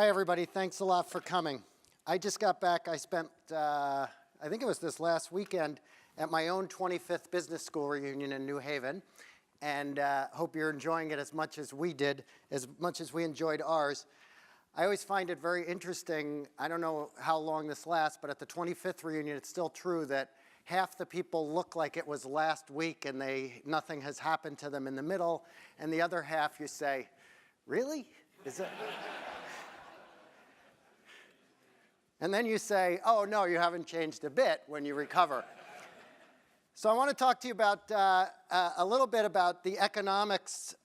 Hi, everybody. Thanks a lot for coming. I just got back. I spent, I think it was this last weekend, at my own 25th business school reunion in New Haven, and hope you're enjoying it as much as we did, as much as we enjoyed ours. I always find it very interesting. I don't know how long this lasts, but at the 25th reunion, it's still true that half the people look like it was last week and nothing has happened to them in the middle, and the other half you say, really? Is it? And then you say, oh, no, you haven't changed a bit when you recover. So I want to talk to you about a little bit about the economics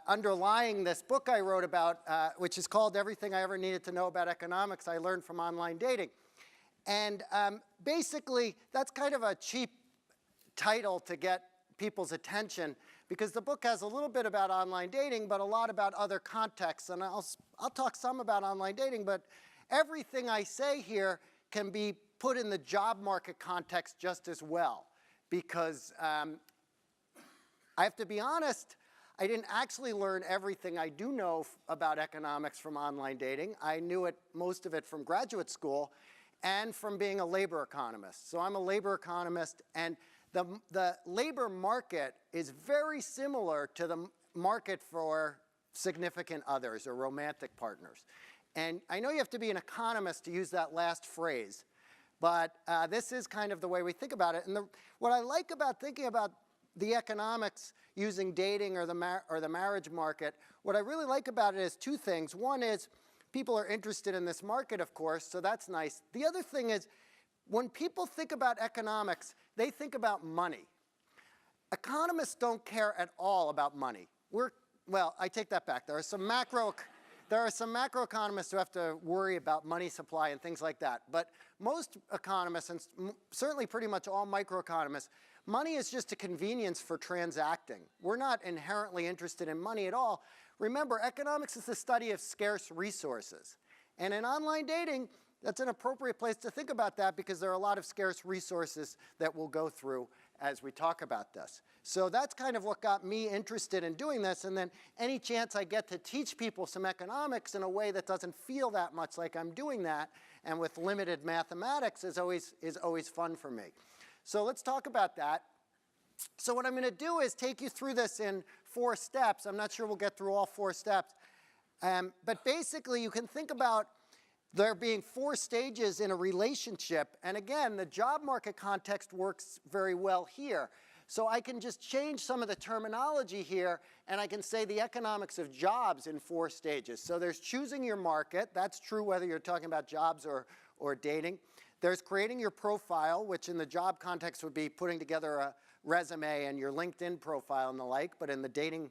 underlying this book I wrote about, which is called Everything I Ever Needed to Know About Economics I Learned from Online Dating. And basically, that's kind of a cheap title to get people's attention because the book has a little bit about online dating, but a lot about other contexts. And I'll talk some about online dating, but everything I say here can be put in the job market context just as well. Because I have to be honest, I didn't actually learn everything I do know about economics from online dating. I knew most of it from graduate school and from being a labor economist. So I'm a labor economist, and the labor market is very similar to the market for significant others or romantic partners. And I know you have to be an economist to use that last phrase, but this is kind of the way we think about it. And what I like about thinking about the economics using dating or the marriage market, what I really like about it is two things. One is people are interested in this market, of course, so that's nice. The other thing is when people think about economics, they think about money. Economists don't care at all about money. Well, I take that back. There are some macroeconomists who have to worry about money supply and things like that. But most economists, and certainly pretty much all microeconomists, money is just a convenience for transacting. We're not inherently interested in money at all. Remember, economics is the study of scarce resources. And in online dating, that's an appropriate place to think about that because there are a lot of scarce resources that we'll go through as we talk about this. So that's kind of what got me interested in doing this, and then any chance I get to teach people some economics in a way that doesn't feel that much like I'm doing that, and with limited mathematics is always fun for me. So let's talk about that. So what I'm going to do is take you through this in 4 steps. I'm not sure we'll get through all 4 steps. But basically, you can think about there being 4 stages in a relationship. And again, the job market context works very well here. So I can just change some of the terminology here, and I can say the economics of jobs in 4 stages. So there's choosing your market. That's true whether you're talking about jobs or dating. There's creating your profile, which in the job context would be putting together a resume and your LinkedIn profile and the like. But in the dating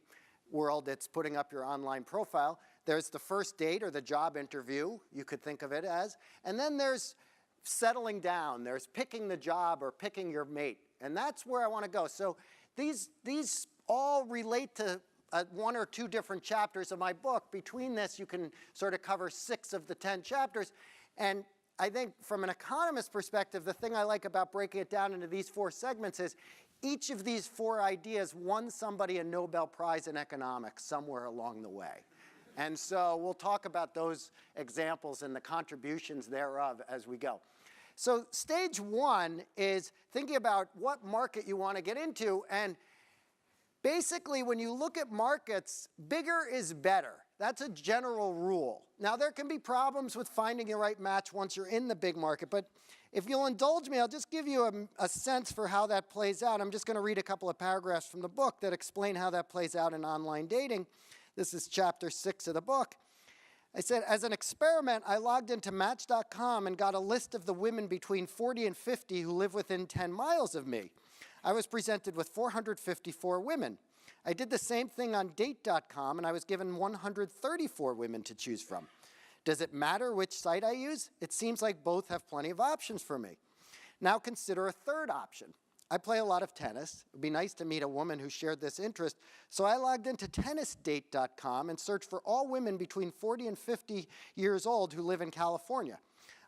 world, it's putting up your online profile. There's the first date or the job interview, you could think of it as. And then there's settling down. There's picking the job or picking your mate. And that's where I want to go. So these all relate to 1 or 2 different chapters of my book. Between this, you can sort of cover 6 of the 10 chapters. And I think from an economist perspective, the thing I like about breaking it down into these 4 segments is each of these 4 ideas won somebody a Nobel Prize in economics somewhere along the way. And so we'll talk about those examples and the contributions thereof as we go. So stage 1 is thinking about what market you want to get into. And basically, when you look at markets, bigger is better. That's a general rule. Now, there can be problems with finding the right match once you're in the big market. But if you'll indulge me, I'll just give you a sense for how that plays out. I'm just going to read a couple of paragraphs from the book that explain how that plays out in online dating. This is chapter 6 of the book. I said, as an experiment, I logged into Match.com and got a list of the women between 40 and 50 who live within 10 miles of me. I was presented with 454 women. I did the same thing on Date.com, and I was given 134 women to choose from. Does it matter which site I use? It seems like both have plenty of options for me. Now consider a third option. I play a lot of tennis. It would be nice to meet a woman who shared this interest. So I logged into tennisdate.com and searched for all women between 40 and 50 years old who live in California.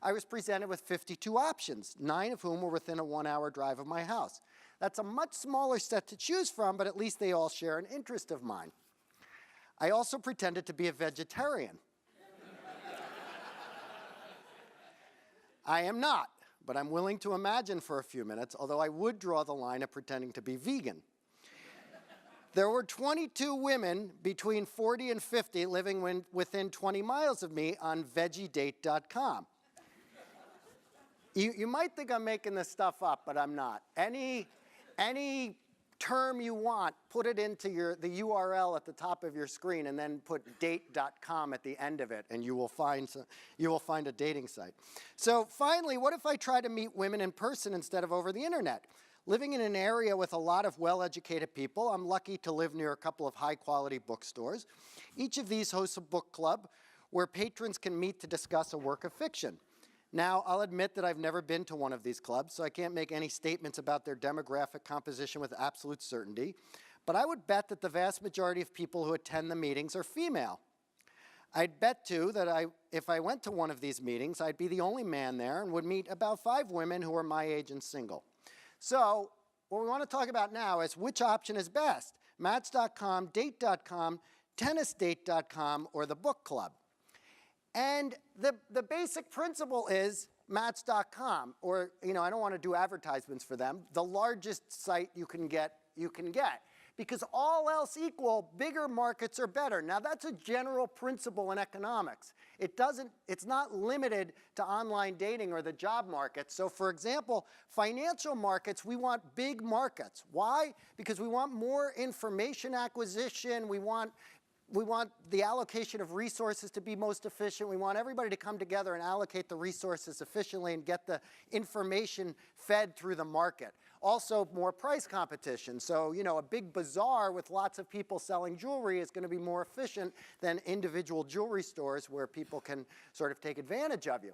I was presented with 52 options, 9 of whom were within a 1-hour drive of my house. That's a much smaller set to choose from, but at least they all share an interest of mine. I also pretended to be a vegetarian. I am not, but I'm willing to imagine for a few minutes, although I would draw the line of pretending to be vegan. There were 22 women between 40 and 50 living within 20 miles of me on veggiedate.com. You might think I'm making this stuff up, but I'm not. Any term you want, put it into the URL at the top of your screen and then put date.com at the end of it, and you will find a dating site. So finally, what if I try to meet women in person instead of over the internet? Living in an area with a lot of well-educated people, I'm lucky to live near a couple of high-quality bookstores. Each of these hosts a book club where patrons can meet to discuss a work of fiction. Now, I'll admit that I've never been to one of these clubs, so I can't make any statements about their demographic composition with absolute certainty, but I would bet that the vast majority of people who attend the meetings are female. I'd bet, too, that if I went to one of these meetings, I'd be the only man there and would meet about 5 women who are my age and single. So what we want to talk about now is which option is best, Match.com, Date.com, TennisDate.com, or the book club. And the basic principle is Match.com, or, I don't want to do advertisements for them, the largest site you can get. Because all else equal, bigger markets are better. Now, that's a general principle in economics. It's not limited to online dating or the job market. So, for example, financial markets, we want big markets. Why? Because we want more information acquisition. We want the allocation of resources to be most efficient. We want everybody to come together and allocate the resources efficiently and get the information fed through the market. Also, more price competition. So, a big bazaar with lots of people selling jewelry is going to be more efficient than individual jewelry stores where people can sort of take advantage of you.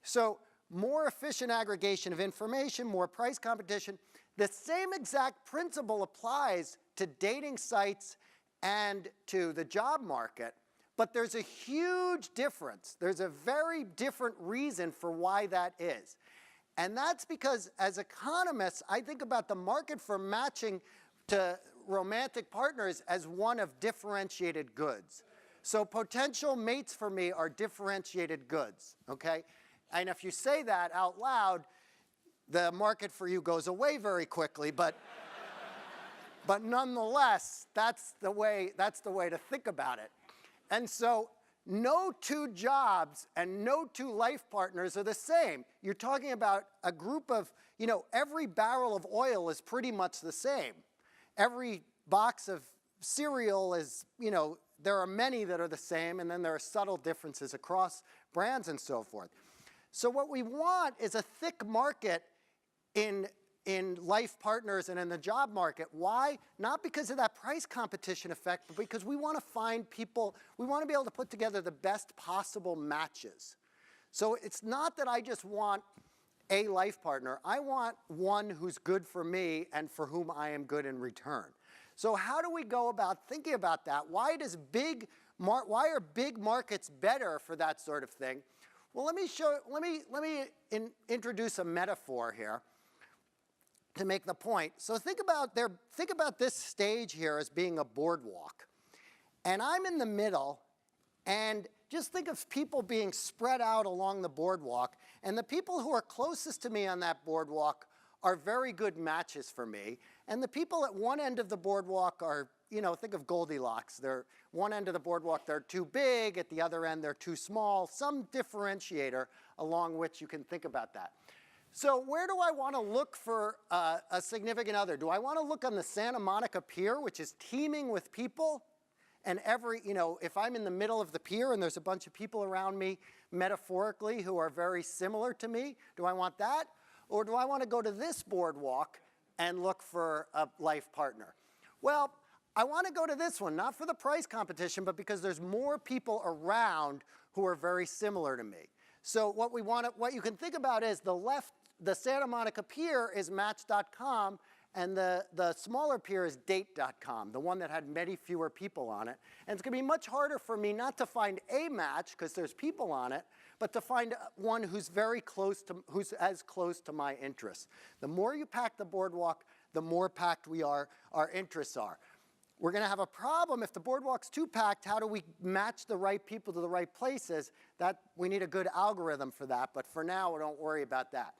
So, more efficient aggregation of information, more price competition. The same exact principle applies to dating sites and to the job market, but there's a huge difference. There's a very different reason for why that is. And that's because, as economists, I think about the market for matching to romantic partners as one of differentiated goods. So potential mates for me are differentiated goods, okay? And if you say that out loud, the market for you goes away very quickly, but nonetheless, that's the way to think about it. And so no 2 jobs and no 2 life partners are the same. You're talking about a group of, every barrel of oil is pretty much the same. Every box of cereal is, there are many that are the same, and then there are subtle differences across brands and so forth. So what we want is a thick market in life partners and in the job market. Why? Not because of that price competition effect, but because we want to find people, we want to be able to put together the best possible matches. So it's not that I just want a life partner. I want one who's good for me and for whom I am good in return. So how do we go about thinking about that? Why are big markets better for that sort of thing? Well, let me introduce a metaphor here to make the point. So think about this stage here as being a boardwalk. And I'm in the middle, and just think of people being spread out along the boardwalk, and the people who are closest to me on that boardwalk are very good matches for me. And the people at one end of the boardwalk are, think of Goldilocks. They're one end of the boardwalk, they're too big. At the other end, they're too small. Some differentiator along which you can think about that. So where do I want to look for a significant other? Do I want to look on the Santa Monica Pier, which is teeming with people? And if I'm in the middle of the pier and there's a bunch of people around me, metaphorically, who are very similar to me, do I want that? Or do I want to go to this boardwalk and look for a life partner? Well, I want to go to this one, not for the price competition, but because there's more people around who are very similar to me. So what you can think about is the Santa Monica Pier is Match.com, and the smaller pier is Date.com, the one that had many fewer people on it. And it's going to be much harder for me not to find a match, because there's people on it, but to find one who's who's as close to my interests. The more you pack the boardwalk, the more packed our interests are. We're going to have a problem if the boardwalk's too packed. How do we match the right people to the right places? We need a good algorithm for that, but for now, don't worry about that.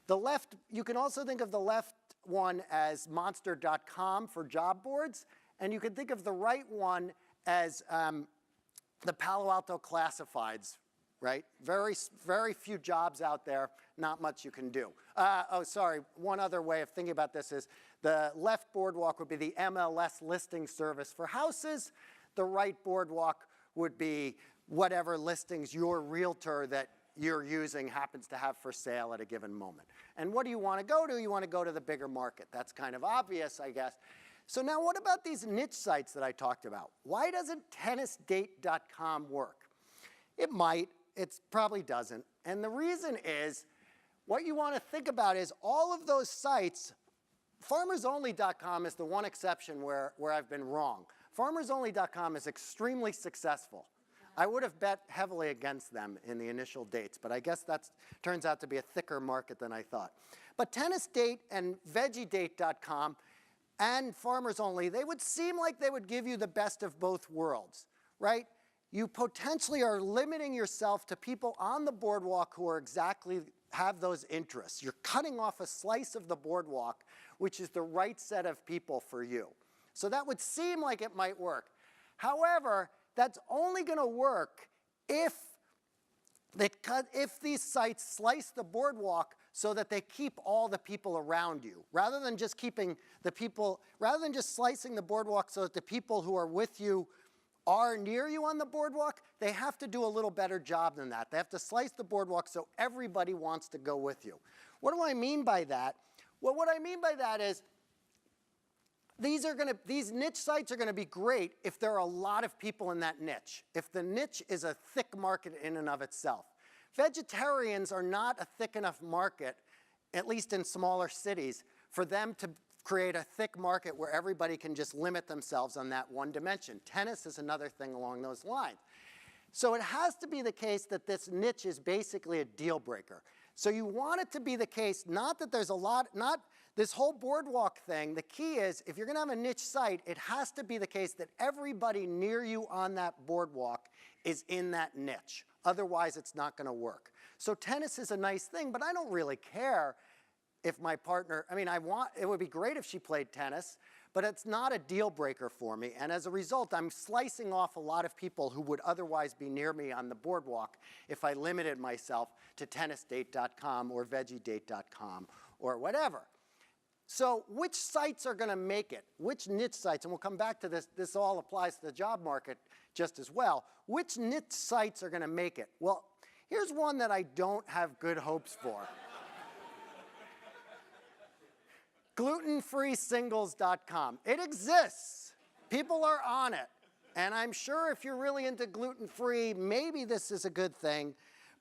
The left, you can also think of the left one as monster.com for job boards, and you can think of the right one as the Palo Alto classifieds, right? Very, very few jobs out there, not much you can do. Oh, sorry, one other way of thinking about this is the left boardwalk would be the MLS listing service for houses. The right boardwalk would be whatever listings your realtor that you're using happens to have for sale at a given moment. And what do you want to go to? You want to go to the bigger market. That's kind of obvious, I guess. So now what about these niche sites that I talked about? Why doesn't tennisdate.com work? It might. It probably doesn't. And the reason is, what you want to think about is all of those sites, farmersonly.com is the one exception where I've been wrong. Farmersonly.com is extremely successful. I would have bet heavily against them in the initial dates, but I guess that turns out to be a thicker market than I thought. But TennisDate and VeggieDate.com and Farmers Only, they would seem like they would give you the best of both worlds, right? You potentially are limiting yourself to people on the boardwalk who are have those interests. You're cutting off a slice of the boardwalk, which is the right set of people for you. So that would seem like it might work. However, that's only going to work if these sites slice the boardwalk so that they keep all the people around you, rather than just slicing the boardwalk so that the people who are with you are near you on the boardwalk. They have to do a little better job than that. They have to slice the boardwalk so everybody wants to go with you. What do I mean by that? Well, what I mean by that is these niche sites are going to be great if there are a lot of people in that niche, if the niche is a thick market in and of itself. Vegetarians are not a thick enough market, at least in smaller cities, for them to create a thick market where everybody can just limit themselves on that one dimension. Tennis is another thing along those lines. So it has to be the case that this niche is basically a deal breaker. So you want it to be the case, not that there's a lot, not this whole boardwalk thing. The key is, if you're going to have a niche site, it has to be the case that everybody near you on that boardwalk is in that niche. Otherwise, it's not going to work. So tennis is a nice thing, but I don't really care if my partner, it would be great if she played tennis, but it's not a deal breaker for me. And as a result, I'm slicing off a lot of people who would otherwise be near me on the boardwalk if I limited myself to tennisdate.com or veggiedate.com or whatever. So which sites are going to make it? Which niche sites? And we'll come back to this. This all applies to the job market just as well. Which niche sites are going to make it? Well, here's one that I don't have good hopes for. Glutenfreesingles.com. It exists. People are on it. And I'm sure if you're really into gluten-free, maybe this is a good thing.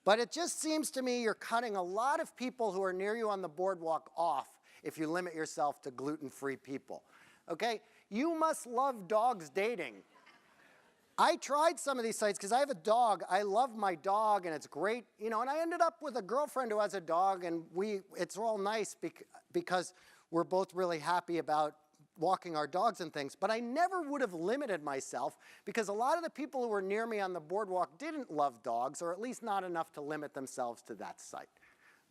But it just seems to me you're cutting a lot of people who are near you on the boardwalk off if you limit yourself to gluten-free people. Okay? You must love dogs dating. I tried some of these sites because I have a dog. I love my dog, and it's great. And I ended up with a girlfriend who has a dog, and it's all nice because we're both really happy about walking our dogs and things. But I never would have limited myself because a lot of the people who were near me on the boardwalk didn't love dogs, or at least not enough to limit themselves to that site.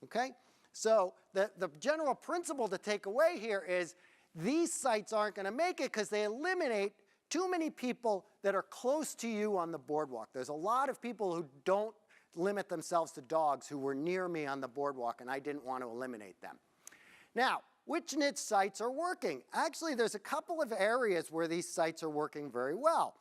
Okay? So the general principle to take away here is these sites aren't going to make it because they eliminate too many people that are close to you on the boardwalk. There's a lot of people who don't limit themselves to dogs who were near me on the boardwalk, and I didn't want to eliminate them. Now, which niche sites are working? Actually, there's a couple of areas where these sites are working very well.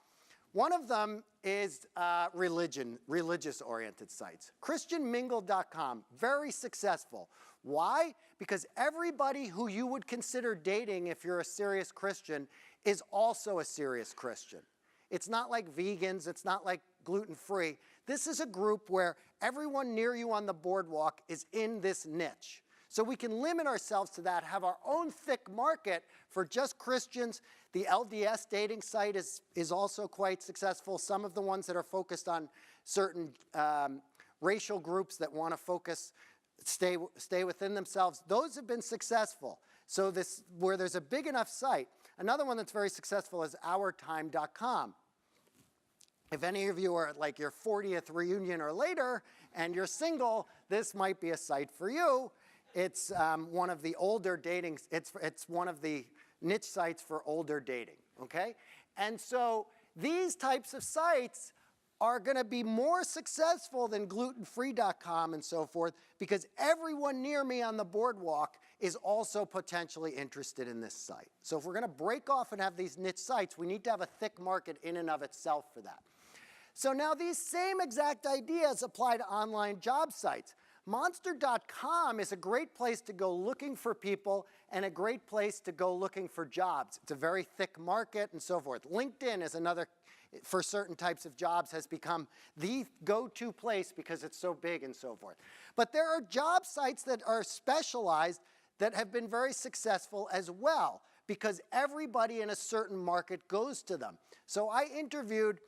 One of them is religious-oriented sites. Christianmingle.com, very successful. Why? Because everybody who you would consider dating if you're a serious Christian is also a serious Christian. It's not like vegans, it's not like gluten-free. This is a group where everyone near you on the boardwalk is in this niche. So we can limit ourselves to that, have our own thick market for just Christians. The LDS dating site is also quite successful. Some of the ones that are focused on certain racial groups that want to stay within themselves, those have been successful. So where there's a big enough site. Another one that's very successful is OurTime.com. If any of you are at like your 40th reunion or later and you're single, this might be a site for you. It's one of the older dating, it's one of the niche sites for older dating, okay? And so these types of sites are going to be more successful than glutenfree.com and so forth because everyone near me on the boardwalk is also potentially interested in this site. So if we're going to break off and have these niche sites, we need to have a thick market in and of itself for that. So now these same exact ideas apply to online job sites. Monster.com is a great place to go looking for people and a great place to go looking for jobs. It's a very thick market and so forth. LinkedIn is another, for certain types of jobs, has become the go-to place because it's so big and so forth. But there are job sites that are specialized that have been very successful as well because everybody in a certain market goes to them. So I interviewed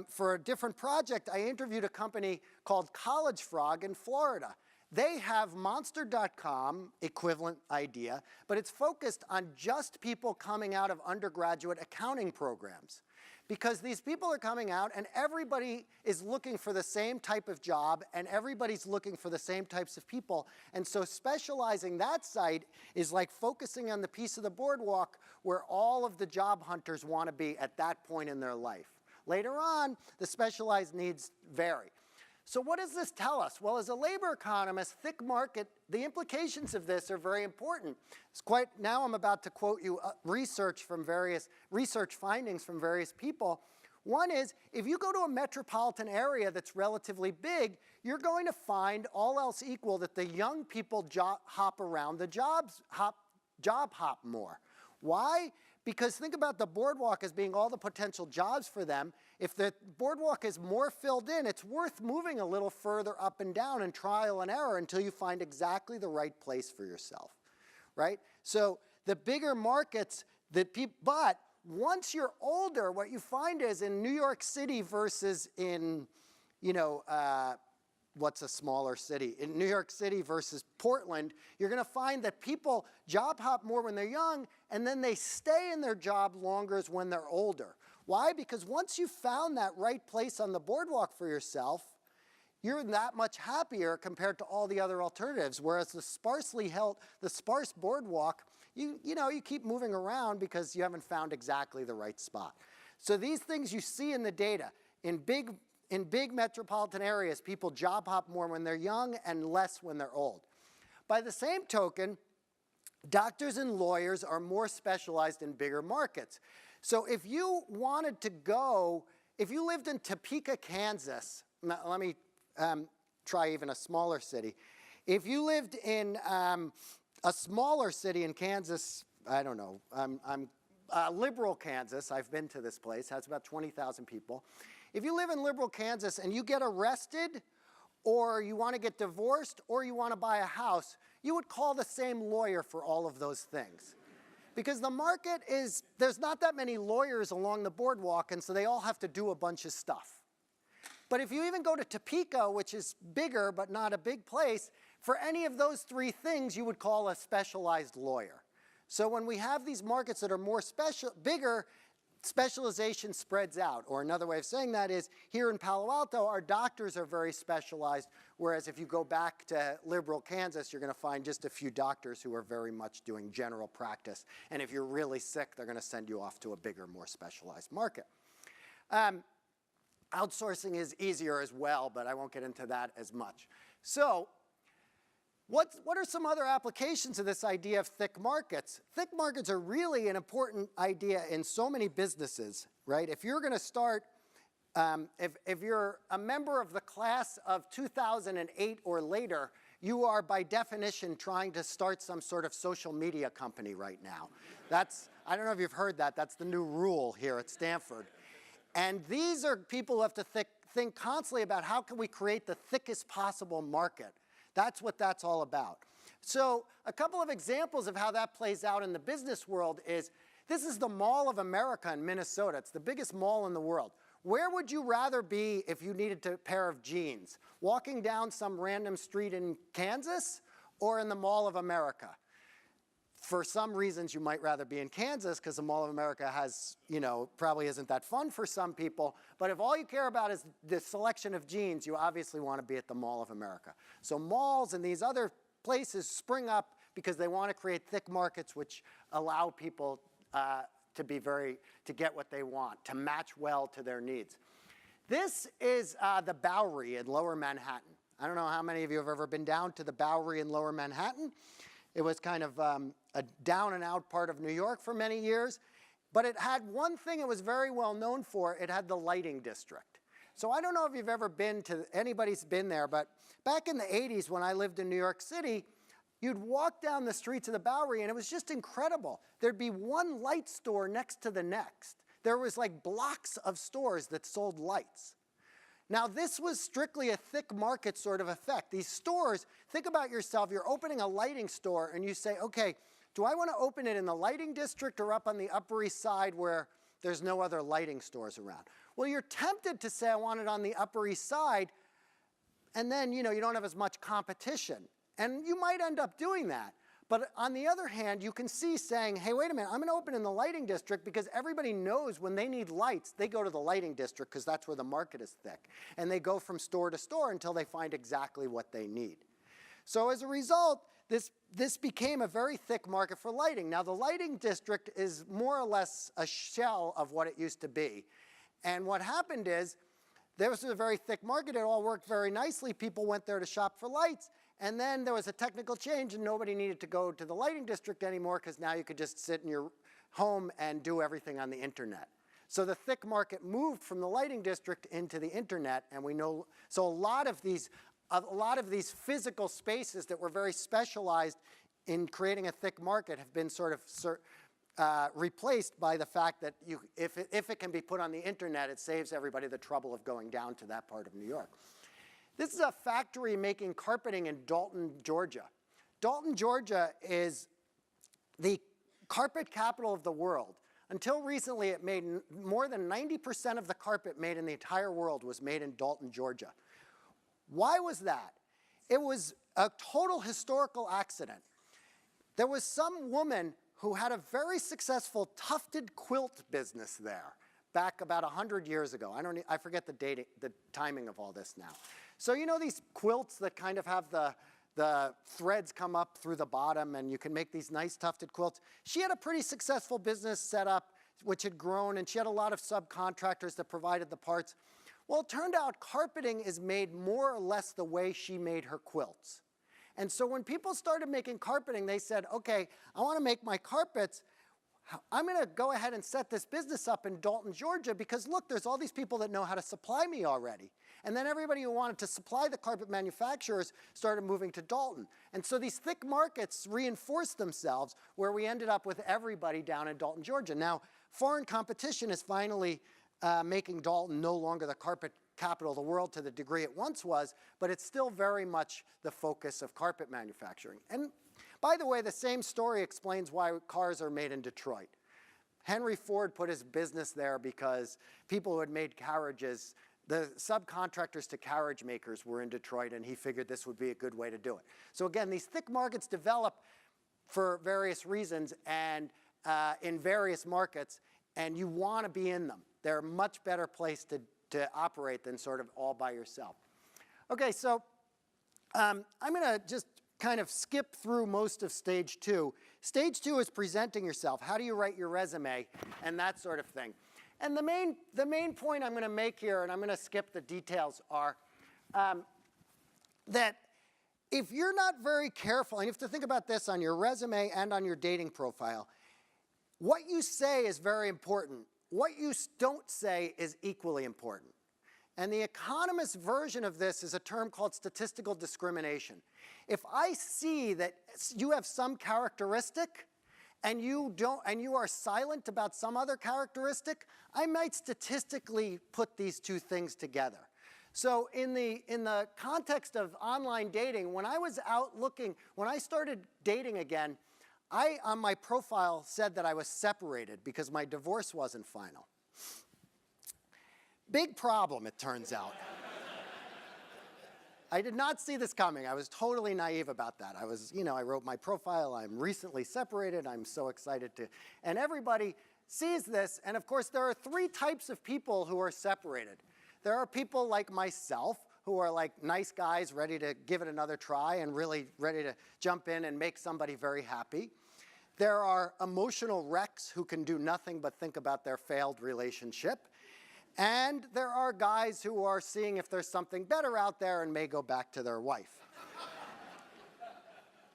for a different project, I interviewed a company called College Frog in Florida. They have Monster.com, equivalent idea, but it's focused on just people coming out of undergraduate accounting programs. Because these people are coming out and everybody is looking for the same type of job and everybody's looking for the same types of people. And so specializing that site is like focusing on the piece of the boardwalk where all of the job hunters want to be at that point in their life. Later on, the specialized needs vary. So what does this tell us? Well, as a labor economist, thick market, the implications of this are very important. It's quite, now I'm about to quote you research findings from various people. One is, if you go to a metropolitan area that's relatively big, you're going to find, all else equal, that the young people job hop around the job hop more. Why? Because think about the boardwalk as being all the potential jobs for them. If the boardwalk is more filled in, it's worth moving a little further up and down and trial and error until you find exactly the right place for yourself, right? So the bigger markets, but once you're older, what you find is in New York City versus in, what's a smaller city? In New York City versus Portland, you're going to find that people job hop more when they're young, and then they stay in their job longer when they're older. Why? Because once you've found that right place on the boardwalk for yourself, you're that much happier compared to all the other alternatives. Whereas the sparse boardwalk, you keep moving around because you haven't found exactly the right spot. So these things you see in the data. In big metropolitan areas, people job hop more when they're young and less when they're old. By the same token, doctors and lawyers are more specialized in bigger markets. So if you wanted to go, if you lived in Topeka, Kansas, let me try even a smaller city. If you lived in a smaller city in Kansas, I don't know, liberal Kansas, I've been to this place, has about 20,000 people. If you live in liberal Kansas and you get arrested, or you want to get divorced, or you want to buy a house, you would call the same lawyer for all of those things. Because the market is, there's not that many lawyers along the boardwalk, and so they all have to do a bunch of stuff. But if you even go to Topeka, which is bigger but not a big place, for any of those three things, you would call a specialized lawyer. So when we have these markets that are more bigger, specialization spreads out. Or another way of saying that is, here in Palo Alto, our doctors are very specialized, whereas if you go back to liberal Kansas, you're going to find just a few doctors who are very much doing general practice. And if you're really sick, they're going to send you off to a bigger, more specialized market. Outsourcing is easier as well, but I won't get into that as much. So what are some other applications of this idea of thick markets? Thick markets are really an important idea in so many businesses, right? If you're going to start, if you're a member of the class of 2008 or later, you are by definition trying to start some sort of social media company right now. I don't know if you've heard that, that's the new rule here at Stanford. And these are people who have to think constantly about how can we create the thickest possible market. That's what that's all about. So a couple of examples of how that plays out in the business world is, this is the Mall of America in Minnesota. It's the biggest mall in the world. Where would you rather be if you needed a pair of jeans? Walking down some random street in Kansas or in the Mall of America? For some reasons, you might rather be in Kansas because the Mall of America has, probably isn't that fun for some people. But if all you care about is the selection of jeans, you obviously want to be at the Mall of America. So malls and these other places spring up because they want to create thick markets which allow people to get what they want, to match well to their needs. This is the Bowery in Lower Manhattan. I don't know how many of you have ever been down to the Bowery in Lower Manhattan. It was kind of a down and out part of New York for many years. But it had one thing it was very well known for. It had the lighting district. So I don't know if you've ever been to, anybody's been there, but back in the 80s when I lived in New York City, you'd walk down the streets of the Bowery and it was just incredible. There'd be one light store next to the next. There was like blocks of stores that sold lights. Now this was strictly a thick market sort of effect. These stores, think about yourself, you're opening a lighting store and you say, okay, do I want to open it in the lighting district or up on the Upper East Side where there's no other lighting stores around? Well, you're tempted to say I want it on the Upper East Side, and then you don't have as much competition. And you might end up doing that. But on the other hand, you can see saying, hey, wait a minute, I'm going to open in the lighting district because everybody knows when they need lights, they go to the lighting district because that's where the market is thick. And they go from store to store until they find exactly what they need. So as a result, this became a very thick market for lighting. Now, the lighting district is more or less a shell of what it used to be. And what happened is, there was a very thick market. It all worked very nicely. People went there to shop for lights. And then there was a technical change, and nobody needed to go to the lighting district anymore because now you could just sit in your home and do everything on the internet. So the thick market moved from the lighting district into the internet, and we know, so a lot of these physical spaces that were very specialized in creating a thick market have been sort of replaced by the fact that if it can be put on the internet, it saves everybody the trouble of going down to that part of New York. This is a factory making carpeting in Dalton, Georgia. Dalton, Georgia is the carpet capital of the world. Until recently, it made more than 90% of the carpet made in the entire world was made in Dalton, Georgia. Why was that? It was a total historical accident. There was some woman who had a very successful tufted quilt business there back about 100 years ago. I forget the timing of all this now. So you know these quilts that kind of have the threads come up through the bottom and you can make these nice tufted quilts? She had a pretty successful business set up which had grown, and she had a lot of subcontractors that provided the parts. Well, it turned out carpeting is made more or less the way she made her quilts. And so when people started making carpeting, they said, okay, I want to make my carpets. I'm going to go ahead and set this business up in Dalton, Georgia, because look, there's all these people that know how to supply me already. And then everybody who wanted to supply the carpet manufacturers started moving to Dalton. And so these thick markets reinforced themselves where we ended up with everybody down in Dalton, Georgia. Now, foreign competition is finally making Dalton no longer the carpet capital of the world to the degree it once was, but it's still very much the focus of carpet manufacturing. And by the way, the same story explains why cars are made in Detroit. Henry Ford put his business there because people who had made carriages, the subcontractors to carriage makers were in Detroit, and he figured this would be a good way to do it. So again, these thick markets develop for various reasons and in various markets, and you want to be in them. They're a much better place to operate than sort of all by yourself. Okay, so I'm going to just kind of skip through most of stage two. Stage two is presenting yourself. How do you write your resume and that sort of thing. And the main point I'm going to make here, and I'm going to skip the details, are that if you're not very careful, and you have to think about this on your resume and on your dating profile, what you say is very important. What you don't say is equally important. And the economist version of this is a term called statistical discrimination. If I see that you have some characteristic and you are silent about some other characteristic, I might statistically put these two things together. So in the context of online dating, when I was out looking, when I started dating again, I, on my profile, said that I was separated because my divorce wasn't final. Big problem, it turns out. I did not see this coming. I was totally naive about that. I was, I wrote my profile. I'm recently separated. I'm so excited to, and everybody sees this. And of course, there are three types of people who are separated. There are people like myself who are like nice guys ready to give it another try and really ready to jump in and make somebody very happy. There are emotional wrecks who can do nothing but think about their failed relationship. And there are guys who are seeing if there's something better out there and may go back to their wife.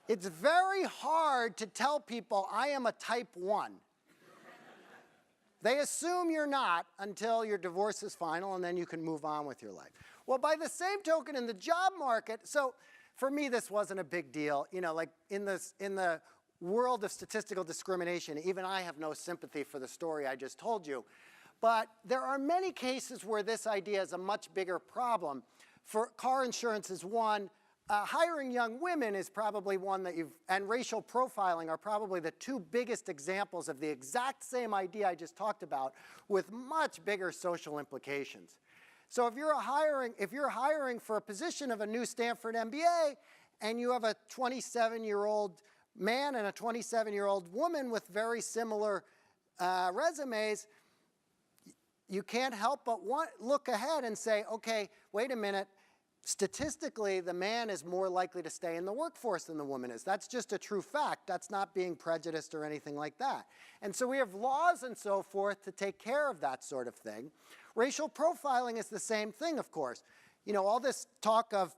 It's very hard to tell people I am a type 1. They assume you're not until your divorce is final, and then you can move on with your life. Well, by the same token, in the job market, so for me this wasn't a big deal. Like in the world of statistical discrimination, even I have no sympathy for the story I just told you. But there are many cases where this idea is a much bigger problem. For car insurance is one. Hiring young women is probably one that and racial profiling are probably the two biggest examples of the exact same idea I just talked about with much bigger social implications. So if you're hiring for a position of a new Stanford MBA and you have a 27-year-old man and a 27-year-old woman with very similar resumes, you can't help but look ahead and say, okay, wait a minute, statistically, the man is more likely to stay in the workforce than the woman is. That's just a true fact. That's not being prejudiced or anything like that. And so we have laws and so forth to take care of that sort of thing. Racial profiling is the same thing, of course. All this talk of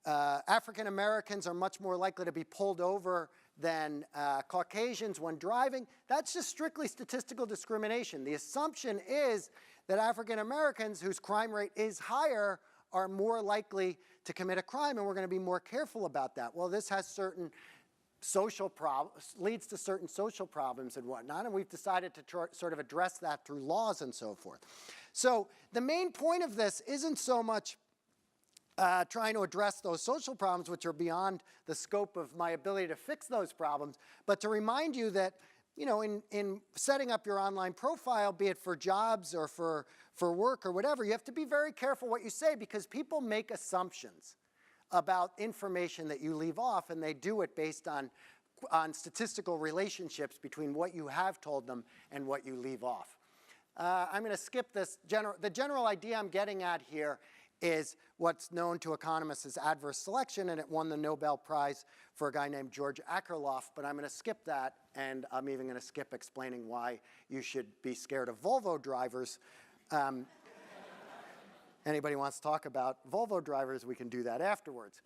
African Americans are much more likely to be pulled over than Caucasians when driving, that's just strictly statistical discrimination. The assumption is that African Americans, whose crime rate is higher, are more likely to commit a crime, and we're going to be more careful about that. Well, this has certain social problems, leads to certain social problems and whatnot, and we've decided to sort of address that through laws and so forth. So the main point of this isn't so much trying to address those social problems, which are beyond the scope of my ability to fix those problems, but to remind you that, in setting up your online profile, be it for jobs or for work or whatever, you have to be very careful what you say because people make assumptions about information that you leave off, and they do it based on statistical relationships between what you have told them and what you leave off. I'm going to skip this. The general idea I'm getting at here is what's known to economists as adverse selection, and it won the Nobel Prize for a guy named George Akerlof, but I'm going to skip that, and I'm even going to skip explaining why you should be scared of Volvo drivers. Anybody wants to talk about Volvo drivers, we can do that afterwards.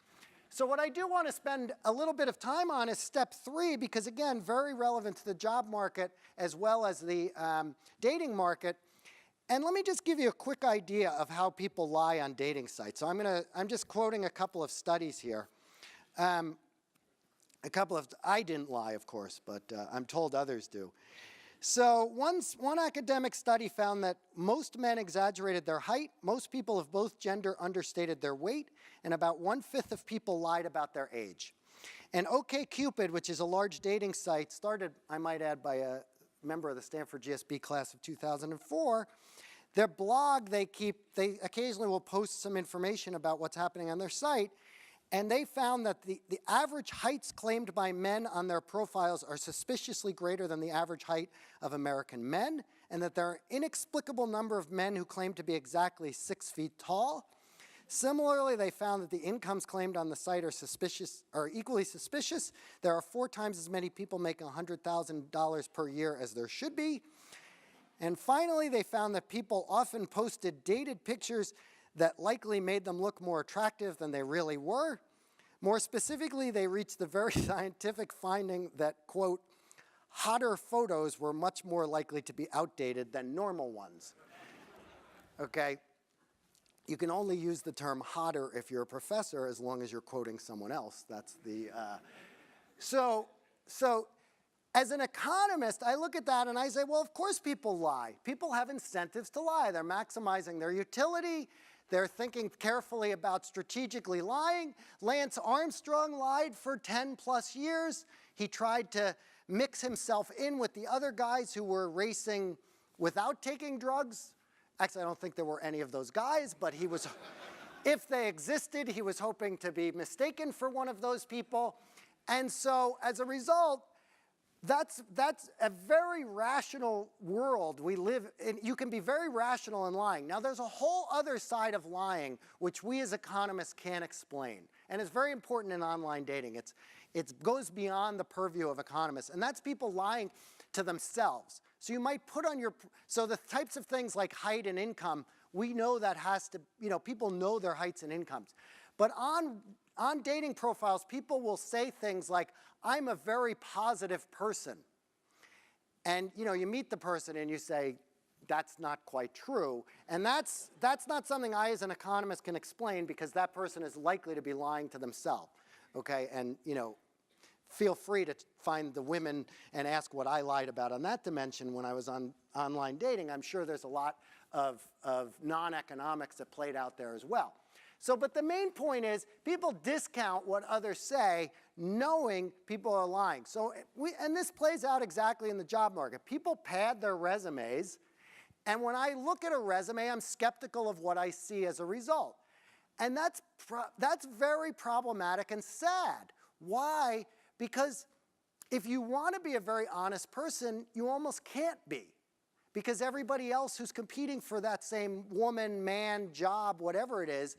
So what I do want to spend a little bit of time on is step 3, because again, very relevant to the job market as well as the dating market. And let me just give you a quick idea of how people lie on dating sites. So I'm just quoting a couple of studies here. I didn't lie, of course, but I'm told others do. So one academic study found that most men exaggerated their height, most people of both gender understated their weight, and about 1/5 of people lied about their age. And OkCupid, which is a large dating site, started, I might add, by a member of the Stanford GSB class of 2004, their blog, they occasionally will post some information about what's happening on their site, and they found that the average heights claimed by men on their profiles are suspiciously greater than the average height of American men, and that there are an inexplicable number of men who claim to be exactly 6 feet tall. Similarly, they found that the incomes claimed on the site are equally suspicious. There are 4 times as many people making $100,000 per year as there should be. And finally, they found that people often posted dated pictures that likely made them look more attractive than they really were. More specifically, they reached the very scientific finding that, quote, hotter photos were much more likely to be outdated than normal ones. Okay? You can only use the term hotter if you're a professor as long as you're quoting someone else. That's the, So as an economist, I look at that and I say, well, of course people lie. People have incentives to lie. They're maximizing their utility. They're thinking carefully about strategically lying. Lance Armstrong lied for 10 plus years. He tried to mix himself in with the other guys who were racing without taking drugs. Actually, I don't think there were any of those guys, but he was If they existed, he was hoping to be mistaken for one of those people. And so as a result, that's a very rational world we live in. You can be very rational in lying. Now, there's a whole other side of lying which we as economists can't explain. And it's very important in online dating. It goes beyond the purview of economists. And that's people lying to themselves. So you might put on your, so the types of things like height and income, we know that has to, people know their heights and incomes. But on dating profiles, people will say things like, I'm a very positive person. And you meet the person and you say, that's not quite true. And that's not something I as an economist can explain, because that person is likely to be lying to themselves. Okay, and feel free to find the women and ask what I lied about on that dimension when I was on online dating. I'm sure there's a lot of non-economics that played out there as well. So, but the main point is people discount what others say, knowing people are lying. So, and this plays out exactly in the job market. People pad their resumes, and when I look at a resume, I'm skeptical of what I see as a result. And that's very problematic and sad. Why? Because if you want to be a very honest person, you almost can't be. Because everybody else who's competing for that same woman, man, job, whatever it is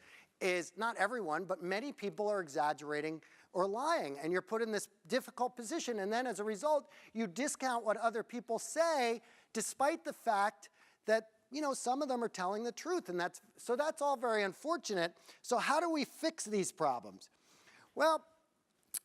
not everyone, but many people are exaggerating or lying. And you're put in this difficult position. And then as a result, you discount what other people say, despite the fact that some of them are telling the truth. And that's all very unfortunate. So how do we fix these problems? Well,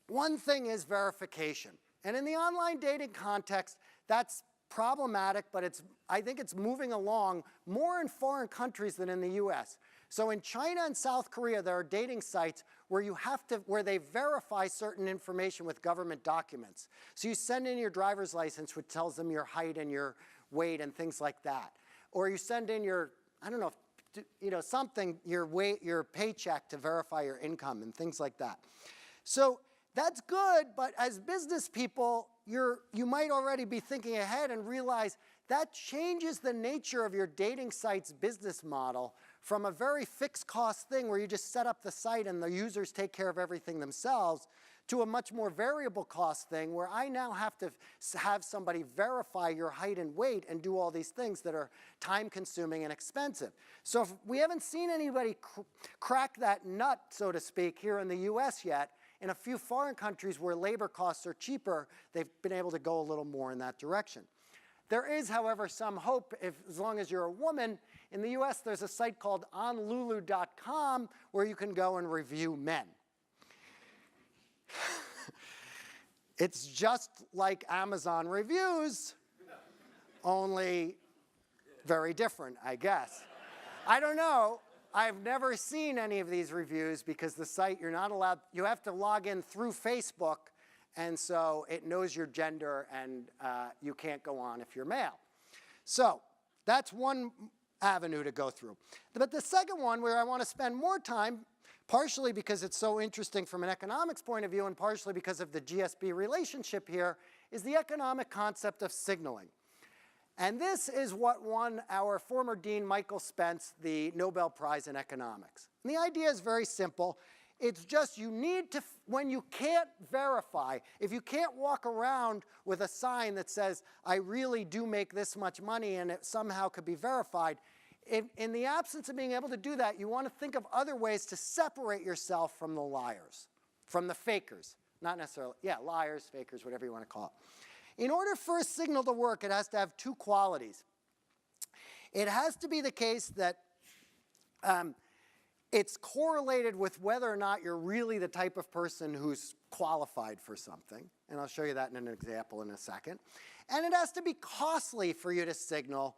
one thing is verification. And in the online dating context, that's problematic, but I think it's moving along more in foreign countries than in the US. So in China and South Korea, there are dating sites where they verify certain information with government documents. So you send in your driver's license, which tells them your height and your weight and things like that. Or you send in your, I don't know, something, your weight, your paycheck to verify your income and things like that. So that's good, but as business people, you might already be thinking ahead and realize that changes the nature of your dating site's business model from a very fixed cost thing where you just set up the site and the users take care of everything themselves, to a much more variable cost thing where I now have to have somebody verify your height and weight and do all these things that are time consuming and expensive. So if we haven't seen anybody crack that nut, so to speak, here in the US yet. In a few foreign countries where labor costs are cheaper, they've been able to go a little more in that direction. There is, however, some hope as long as you're a woman. In the US, there's a site called onlulu.com where you can go and review men. It's just like Amazon reviews, only very different, I guess. I don't know. I've never seen any of these reviews because the site, you're not allowed, you have to log in through Facebook, and so it knows your gender, and you can't go on if you're male. So that's one avenue to go through. But the second one, where I want to spend more time, partially because it's so interesting from an economics point of view and partially because of the GSB relationship here, is the economic concept of signaling. And this is what won our former dean, Michael Spence, the Nobel Prize in Economics. And the idea is very simple. It's just you need to, when you can't verify, if you can't walk around with a sign that says, I really do make this much money and it somehow could be verified, in the absence of being able to do that, you want to think of other ways to separate yourself from the liars, from the fakers. Not necessarily, liars, fakers, whatever you want to call it. In order for a signal to work, it has to have two qualities. It has to be the case that it's correlated with whether or not you're really the type of person who's qualified for something. And I'll show you that in an example in a second. And it has to be costly for you to signal.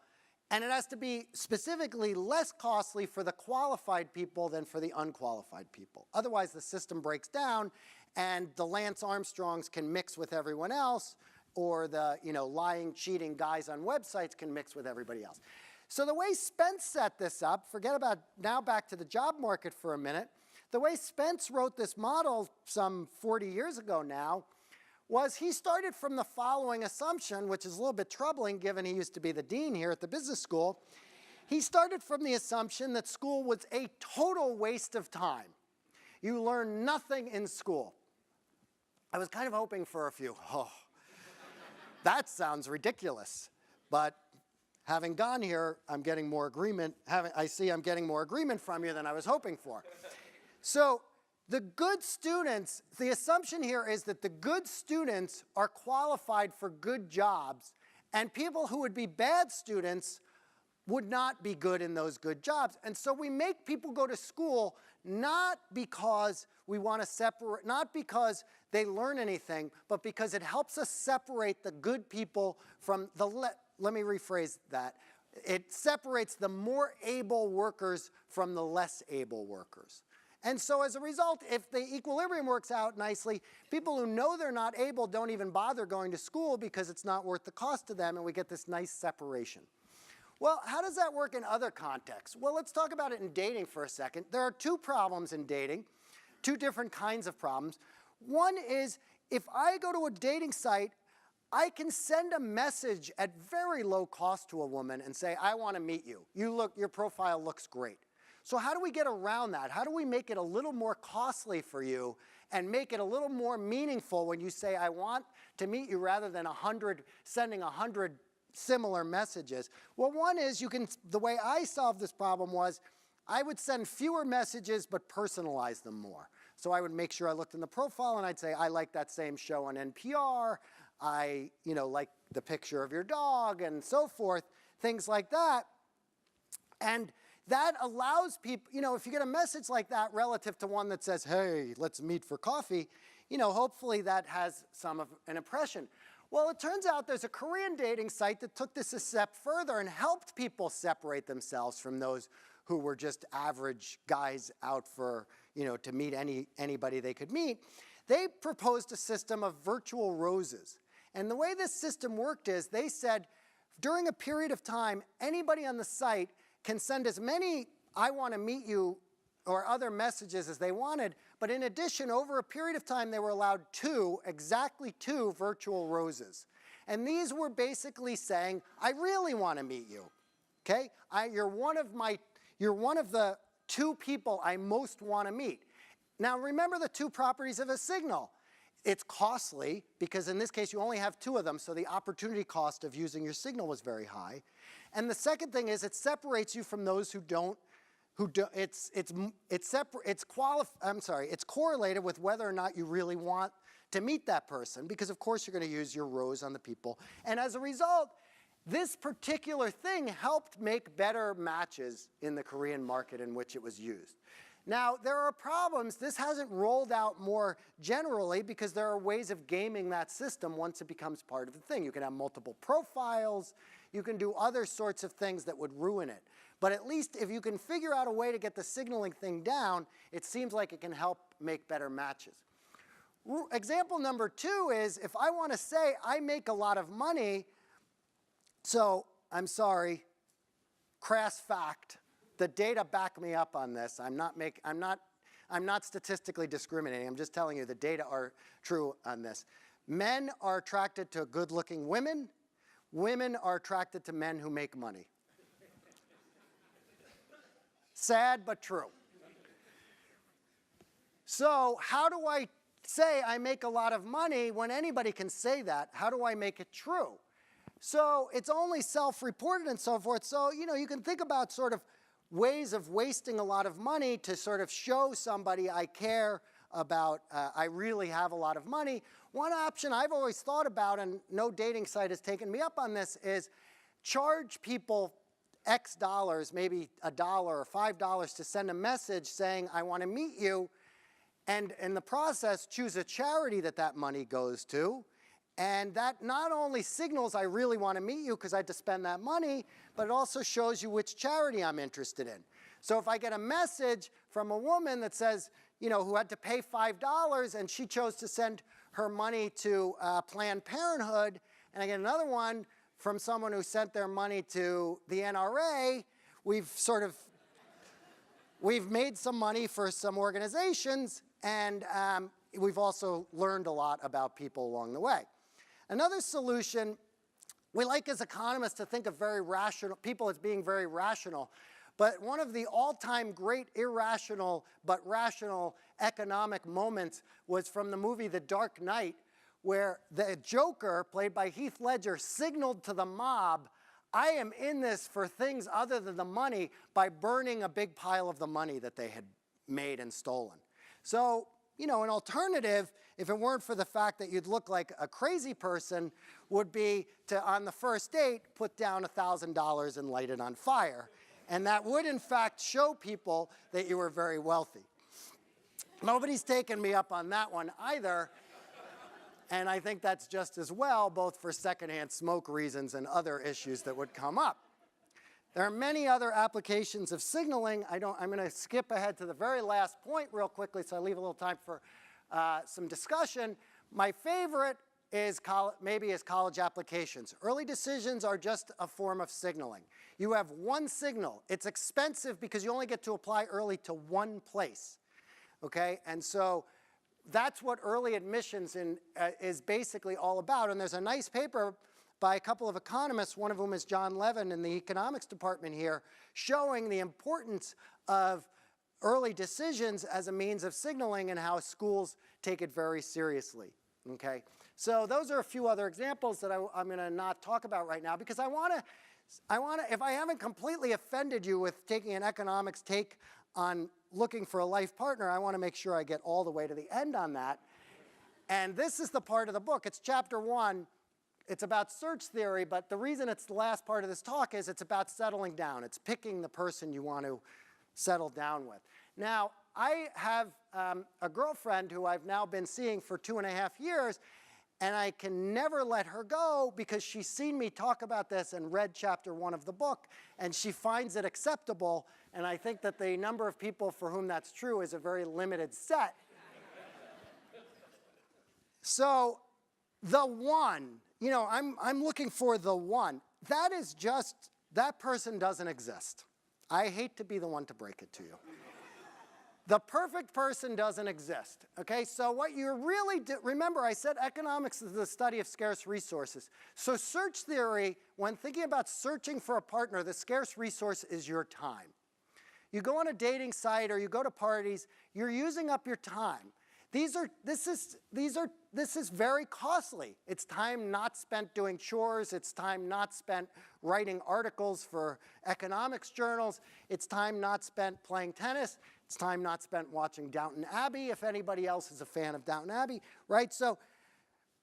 And it has to be specifically less costly for the qualified people than for the unqualified people. Otherwise, the system breaks down, and the Lance Armstrongs can mix with everyone else, or the lying, cheating guys on websites can mix with everybody else. So the way Spence set this up, forget about now back to the job market for a minute, the way Spence wrote this model some 40 years ago now was he started from the following assumption, which is a little bit troubling given he used to be the dean here at the business school. He started from the assumption that school was a total waste of time. You learn nothing in school. I was kind of hoping for a few, that sounds ridiculous. But having gone here, I'm getting more agreement. I see I'm getting more agreement from you than I was hoping for. So the good students, the assumption here is that the good students are qualified for good jobs, and people who would be bad students would not be good in those good jobs. And so we make people go to school not because we want to separate, not because they learn anything, but because it helps us separate the good people from the, let me rephrase that. It separates the more able workers from the less able workers. And so as a result, if the equilibrium works out nicely, people who know they're not able don't even bother going to school because it's not worth the cost to them, and we get this nice separation. Well, how does that work in other contexts? Well, let's talk about it in dating for a second. There are two problems in dating, two different kinds of problems. One is if I go to a dating site, I can send a message at very low cost to a woman and say, I want to meet you. Your profile looks great. So how do we get around that? How do we make it a little more costly for you and make it a little more meaningful when you say, I want to meet you, rather than sending 100 similar messages? Well, one is the way I solved this problem was I would send fewer messages but personalize them more. So I would make sure I looked in the profile and I'd say, I like that same show on NPR. I like the picture of your dog and so forth, things like that. And that allows people, if you get a message like that relative to one that says, hey, let's meet for coffee, hopefully that has some of an impression. Well, it turns out there's a Korean dating site that took this a step further and helped people separate themselves from those who were just average guys out for, to meet anybody they could meet. They proposed a system of virtual roses. And the way this system worked is they said, during a period of time, anybody on the site can send as many I want to meet you or other messages as they wanted, but in addition, over a period of time, they were allowed exactly two virtual roses. And these were basically saying, I really want to meet you, okay? You're one of the two people I most want to meet. Now remember the two properties of a signal. It's costly, because in this case you only have two of them, so the opportunity cost of using your signal was very high. And the second thing is it separates you from those who don't, it's correlated with whether or not you really want to meet that person, because of course you're going to use your rose on the people. And as a result, this particular thing helped make better matches in the Korean market in which it was used. Now, there are problems. This hasn't rolled out more generally because there are ways of gaming that system once it becomes part of the thing. You can have multiple profiles. You can do other sorts of things that would ruin it. But at least if you can figure out a way to get the signaling thing down, it seems like it can help make better matches. Example number two is if I want to say I make a lot of money, so I'm sorry, crass fact. The data back me up on this. I'm not statistically discriminating. I'm just telling you the data are true on this. Men are attracted to good-looking women. Women are attracted to men who make money. Sad, but true. So how do I say I make a lot of money when anybody can say that? How do I make it true? So it's only self-reported and so forth. So, you can think about sort of ways of wasting a lot of money to sort of show somebody I care about, I really have a lot of money. One option I've always thought about, and no dating site has taken me up on this, is charge people X dollars, maybe $1 or $5 to send a message saying, I want to meet you, and in the process, choose a charity that money goes to. And that not only signals I really want to meet you because I had to spend that money, but it also shows you which charity I'm interested in. So if I get a message from a woman that says, who had to pay $5 and she chose to send her money to Planned Parenthood, and I get another one from someone who sent their money to the NRA, we've made some money for some organizations, and we've also learned a lot about people along the way. Another solution We like as economists to think of very rational people as being very rational. But one of the all-time great irrational but rational economic moments was from the movie The Dark Knight, where the Joker, played by Heath Ledger, signaled to the mob, I am in this for things other than the money, by burning a big pile of the money that they had made and stolen. So, you know, an alternative, if it weren't for the fact that you'd look like a crazy person, would be to, on the first date, put down $1,000 and light it on fire. And that would, in fact, show people that you were very wealthy. Nobody's taken me up on that one either. And I think that's just as well, both for secondhand smoke reasons and other issues that would come up. There are many other applications of signaling. I'm going to skip ahead to the very last point real quickly, so I leave a little time for some discussion. My favorite is maybe college applications. Early decisions are just a form of signaling. You have one signal. It's expensive because you only get to apply early to one place. Okay, and so that's what early admissions is basically all about. And there's a nice paper by a couple of economists, one of whom is John Levin in the economics department here, showing the importance of early decisions as a means of signaling and how schools take it very seriously. Okay, so those are a few other examples that I'm going to not talk about right now, because I want to, if I haven't completely offended you with taking an economics take on looking for a life partner, I want to make sure I get all the way to the end on that. And this is the part of the book. It's chapter 1. It's about search theory, but the reason it's the last part of this talk is it's about settling down. It's picking the person you want to settle down with. Now, I have a girlfriend who I've now been seeing for 2.5 years, and I can never let her go because she's seen me talk about this and read chapter 1 of the book, and she finds it acceptable. And I think that the number of people for whom that's true is a very limited set. So the one, you know, I'm looking for the one. That is just, that person doesn't exist. I hate to be the one to break it to you. The perfect person doesn't exist, okay? So what you really do, remember I said economics is the study of scarce resources. So search theory, when thinking about searching for a partner, the scarce resource is your time. You go on a dating site or you go to parties, you're using up your time. This is very costly. It's time not spent doing chores. It's time not spent writing articles for economics journals. It's time not spent playing tennis. It's time not spent watching Downton Abbey, if anybody else is a fan of Downton Abbey, right? So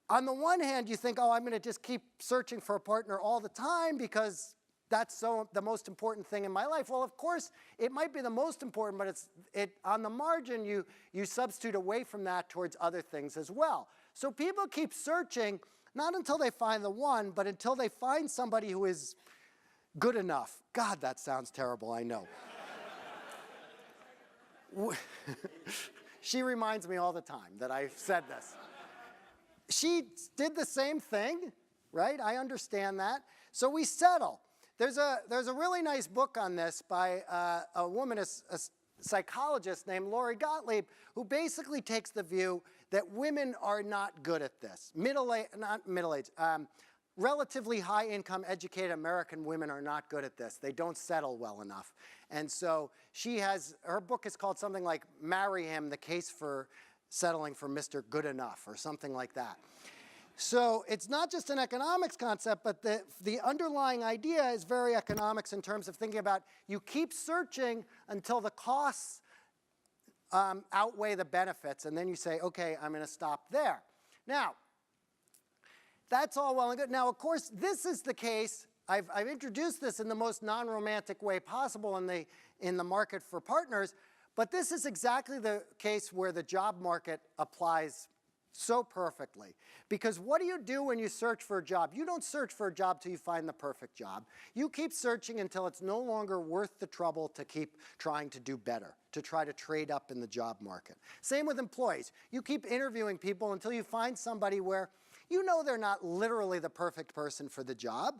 on the one hand, you think, oh, I'm going to just keep searching for a partner all the time because that's the most important thing in my life. Well, of course, it might be the most important, but on the margin, you substitute away from that towards other things as well. So people keep searching, not until they find the one, but until they find somebody who is good enough. God, that sounds terrible, I know. She reminds me all the time that I've said this. She did the same thing, right? I understand that. So we settle. There's a really nice book on this by a woman, a psychologist named Lori Gottlieb, who basically takes the view that women are not good at this. Relatively high-income, educated American women are not good at this. They don't settle well enough. And so her book is called something like Marry Him, the Case for Settling for Mr. Good Enough, or something like that. So it's not just an economics concept, but the underlying idea is very economics in terms of thinking about you keep searching until the costs outweigh the benefits, and then you say, okay, I'm going to stop there. Now, that's all well and good. Now, of course, this is the case. I've introduced this in the most non-romantic way possible in the market for partners, but this is exactly the case where the job market applies so perfectly. Because what do you do when you search for a job? You don't search for a job till you find the perfect job. You keep searching until it's no longer worth the trouble to keep trying to do better, to try to trade up in the job market. Same with employees. You keep interviewing people until you find somebody where you know they're not literally the perfect person for the job,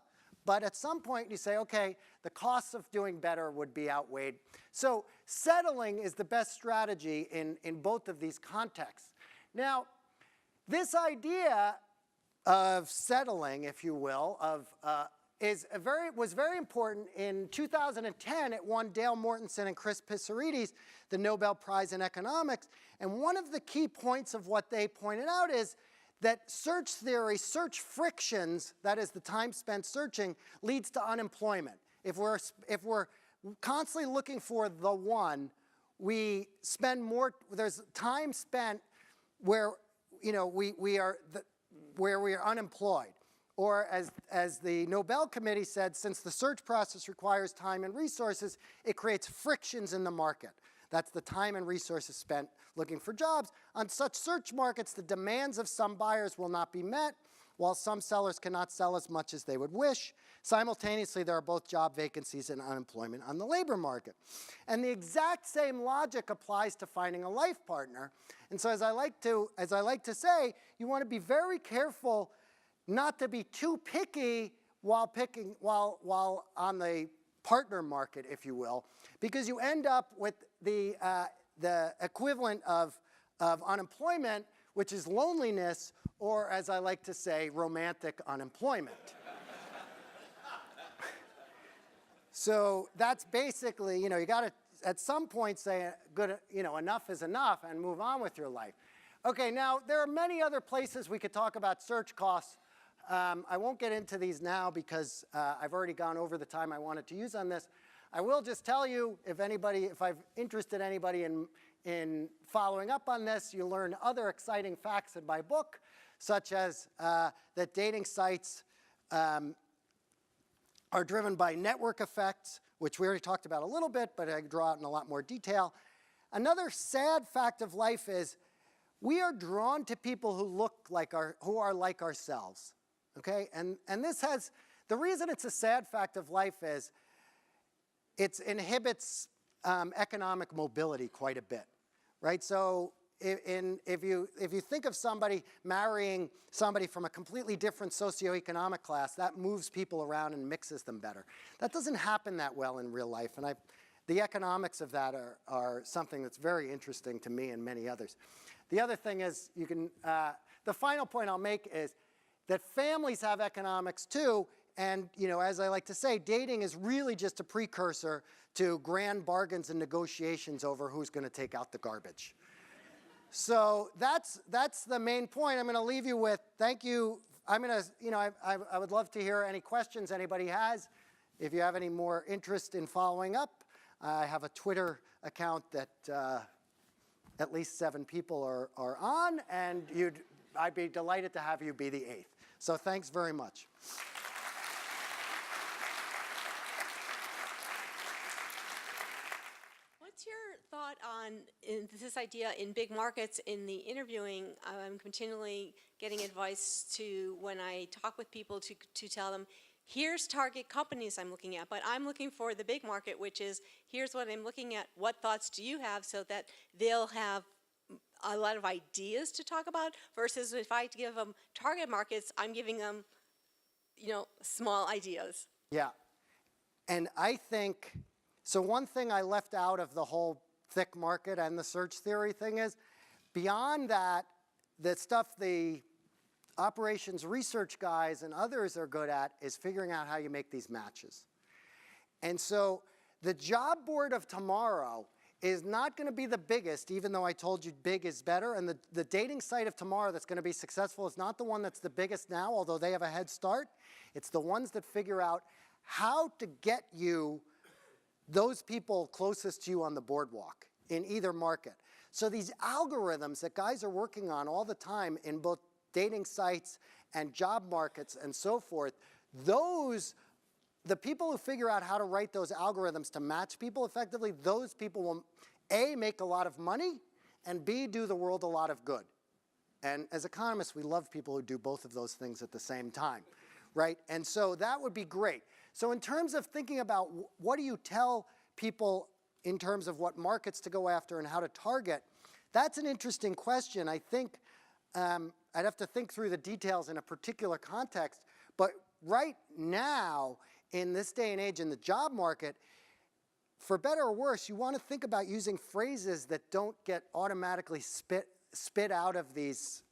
but at some point you say, okay, the costs of doing better would be outweighed. So settling is the best strategy in both of these contexts. Now, this idea of settling, if you will, was very important. In 2010, it won Dale Mortensen and Chris Pissarides the Nobel Prize in Economics. And one of the key points of what they pointed out is that search theory, search frictions, that is the time spent searching, leads to unemployment. If we're constantly looking for the one, we spend more, there's time spent where, you know, where we are unemployed. Or as the Nobel Committee said, since the search process requires time and resources, it creates frictions in the market. That's the time and resources spent looking for jobs. On such search markets, the demands of some buyers will not be met, while some sellers cannot sell as much as they would wish. Simultaneously, there are both job vacancies and unemployment on the labor market. And the exact same logic applies to finding a life partner. And so as I like to say, you want to be very careful not to be too picky while on the partner market, if you will, because you end up with the equivalent of unemployment, which is loneliness, or as I like to say, romantic unemployment. So that's basically, you know, you got to at some point say, good, you know, enough is enough and move on with your life. Okay, now there are many other places we could talk about search costs. I won't get into these now because I've already gone over the time I wanted to use on this. I will just tell you, if I've interested anybody in following up on this, you'll learn other exciting facts in my book, such as that dating sites are driven by network effects, which we already talked about a little bit, but I draw out in a lot more detail. Another sad fact of life is we are drawn to people who are like ourselves. Okay, and this has, the reason it's a sad fact of life is it inhibits economic mobility quite a bit, right? So if you think of somebody marrying somebody from a completely different socioeconomic class, that moves people around and mixes them better. That doesn't happen that well in real life, and the economics of that are something that's very interesting to me and many others. The other thing is the final point I'll make is that families have economics too, and you know, as I like to say, dating is really just a precursor to grand bargains and negotiations over who's going to take out the garbage. So that's the main point I'm going to leave you with. Thank you. I'm going to, you know, I would love to hear any questions anybody has. If you have any more interest in following up, I have a Twitter account that at least 7 people are on, and I'd be delighted to have you be the 8th. So thanks very much. What's your thought on this idea in big markets? In the interviewing, I'm continually getting advice when I talk with people to tell them, here's target companies I'm looking at, but I'm looking for the big market, which is, here's what I'm looking at, what thoughts do you have, so that they'll have a lot of ideas to talk about, versus if I give them target markets, I'm giving them, you know, small ideas. Yeah, and I think, so one thing I left out of the whole thick market and the search theory thing is, beyond that, the stuff the operations research guys and others are good at is figuring out how you make these matches. And so the job board of tomorrow is not going to be the biggest, even though I told you big is better. And the dating site of tomorrow that's going to be successful is not the one that's the biggest now, although they have a head start. It's the ones that figure out how to get you those people closest to you on the boardwalk in either market. So these algorithms that guys are working on all the time in both dating sites and job markets and so forth, the people who figure out how to write those algorithms to match people effectively, those people will, A, make a lot of money, and B, do the world a lot of good. And as economists, we love people who do both of those things at the same time, right? And so that would be great. So in terms of thinking about what do you tell people in terms of what markets to go after and how to target, that's an interesting question. I think I'd have to think through the details in a particular context, but right now, in this day and age in the job market, for better or worse, you want to think about using phrases that don't get automatically spit out of these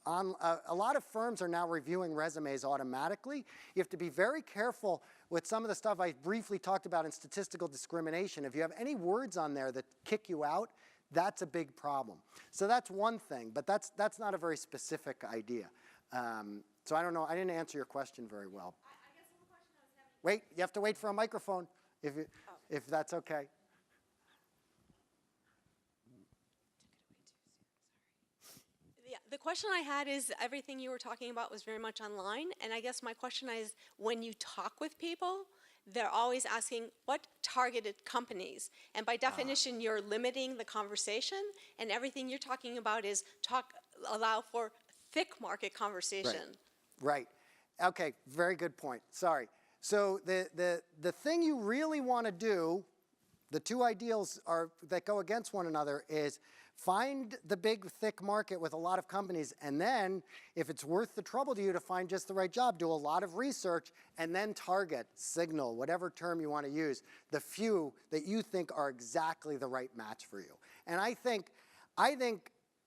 a lot of firms are now reviewing resumes automatically. You have to be very careful with some of the stuff I briefly talked about in statistical discrimination. If you have any words on there that kick you out, that's a big problem. So that's one thing, but that's not a very specific idea. So I don't know, I didn't answer your question very well. I guess the question I was having. Wait, you have to wait for a microphone if that's okay. Yeah, the question I had is everything you were talking about was very much online, and I guess my question is when you talk with people, they're always asking what targeted companies, and by definition you're limiting the conversation, and everything you're talking about is allow for thick market conversation. Right. Okay, very good point. Sorry. So the thing you really want to do, the two ideals that go against one another is find the big, thick market with a lot of companies, and then, if it's worth the trouble to you to find just the right job, do a lot of research, and then target, signal, whatever term you want to use, the few that you think are exactly the right match for you. And I think,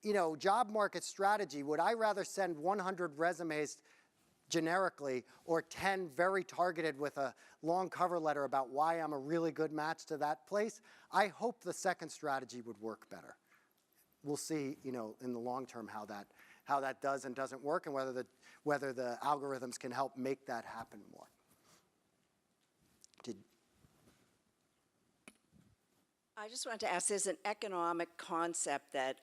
you know, job market strategy, would I rather send 100 resumes generically or 10 very targeted with a long cover letter about why I'm a really good match to that place? I hope the second strategy would work better. We'll see, you know, in the long term how that does and doesn't work, and whether the algorithms can help make that happen more. I just wanted to ask, there's an economic concept that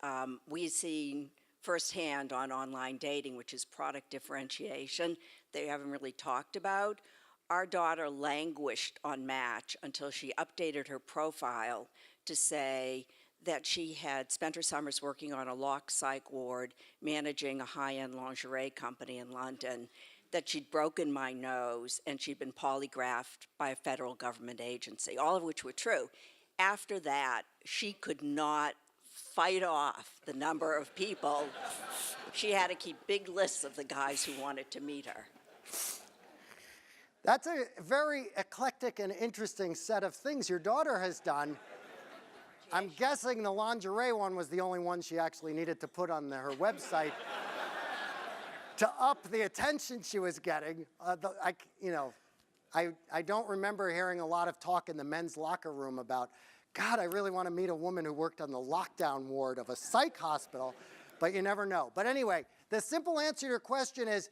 we've seen firsthand on online dating, which is product differentiation, that you haven't really talked about. Our daughter languished on Match until she updated her profile to say that she had spent her summers working on a lock psych ward, managing a high-end lingerie company in London, that she'd broken my nose, and she'd been polygraphed by a federal government agency, all of which were true. After that, she could not fight off the number of people. She had to keep big lists of the guys who wanted to meet her. That's a very eclectic and interesting set of things your daughter has done. I'm guessing the lingerie one was the only one she actually needed to put on her website to up the attention she was getting. I don't remember hearing a lot of talk in the men's locker room about, God, I really want to meet a woman who worked on the lockdown ward of a psych hospital, but you never know. But anyway, the simple answer to your question is,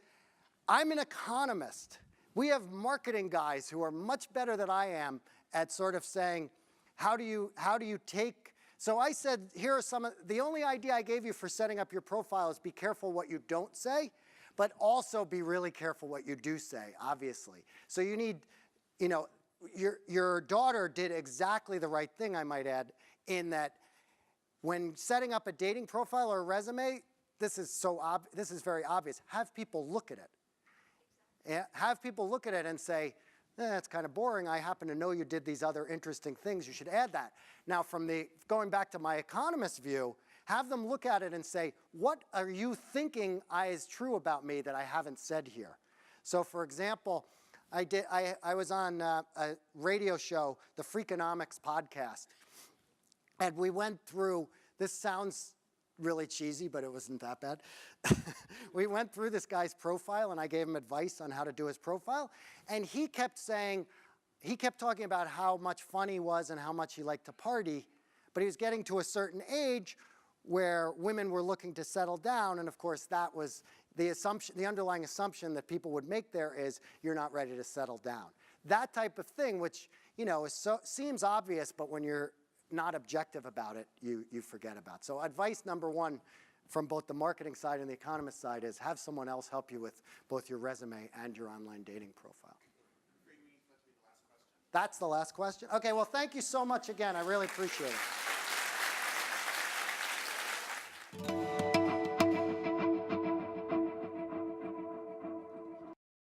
I'm an economist. We have marketing guys who are much better than I am at sort of saying, how do you take, so I said, here are the only idea I gave you for setting up your profile is be careful what you don't say, but also be really careful what you do say, obviously. So you need, you know, your daughter did exactly the right thing, I might add, in that when setting up a dating profile or a resume, this is very obvious. Have people look at it. Have people look at it and say, that's kind of boring. I happen to know you did these other interesting things. You should add that. Now, going back to my economist view, have them look at it and say, what are you thinking is true about me that I haven't said here? So, for example, I was on a radio show, the Freakonomics podcast, and we went through, this sounds really cheesy, but it wasn't that bad. We went through this guy's profile, and I gave him advice on how to do his profile, and he kept talking about how much fun he was and how much he liked to party, but he was getting to a certain age where women were looking to settle down, and of course that was the assumption, the underlying assumption that people would make there is you're not ready to settle down. That type of thing, which, you know, seems obvious, but when you're not objective about it, you forget about. So advice number one from both the marketing side and the economist side is have someone else help you with both your resume and your online dating profile. That's the last question? Okay, well, thank you so much again. I really appreciate it.